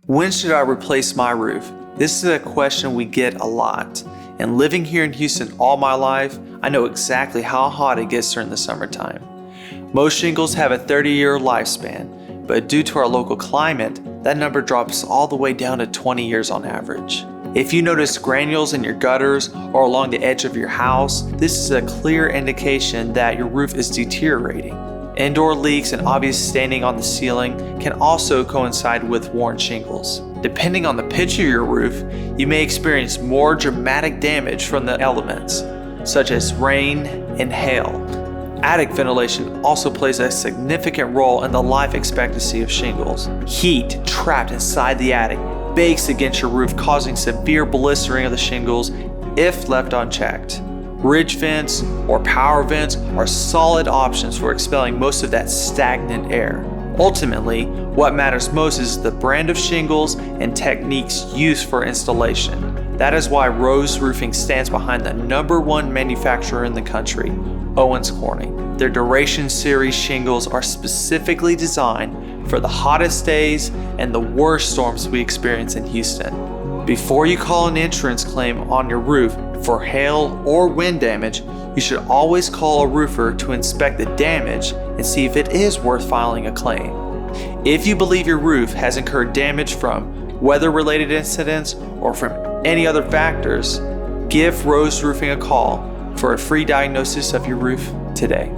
When should I replace my roof? This is a question we get a lot. And living here in Houston all my life, I know exactly how hot it gets during the summertime. Most shingles have a 30-year lifespan, but due to our local climate, that number drops all the way down to 20 years on average. If you notice granules in your gutters or along the edge of your house, this is a clear indication that your roof is deteriorating. Indoor leaks and obvious staining on the ceiling can also coincide with worn shingles. Depending on the pitch of your roof, you may experience more dramatic damage from the elements, such as rain and hail. Attic ventilation also plays a significant role in the life expectancy of shingles. Heat trapped inside the attic bakes against your roof, causing severe blistering of the shingles if left unchecked. Ridge vents or power vents are solid options for expelling most of that stagnant air. Ultimately, what matters most is the brand of shingles and techniques used for installation. That is why Rose Roofing stands behind the #1 manufacturer in the country, Owens Corning. Their Duration Series shingles are specifically designed for the hottest days and the worst storms we experience in Houston. Before you call an insurance claim on your roof for hail or wind damage, you should always call a roofer to inspect the damage and see if it is worth filing a claim. If you believe your roof has incurred damage from weather-related incidents or from any other factors, give Rose Roofing a call for a free diagnosis of your roof today.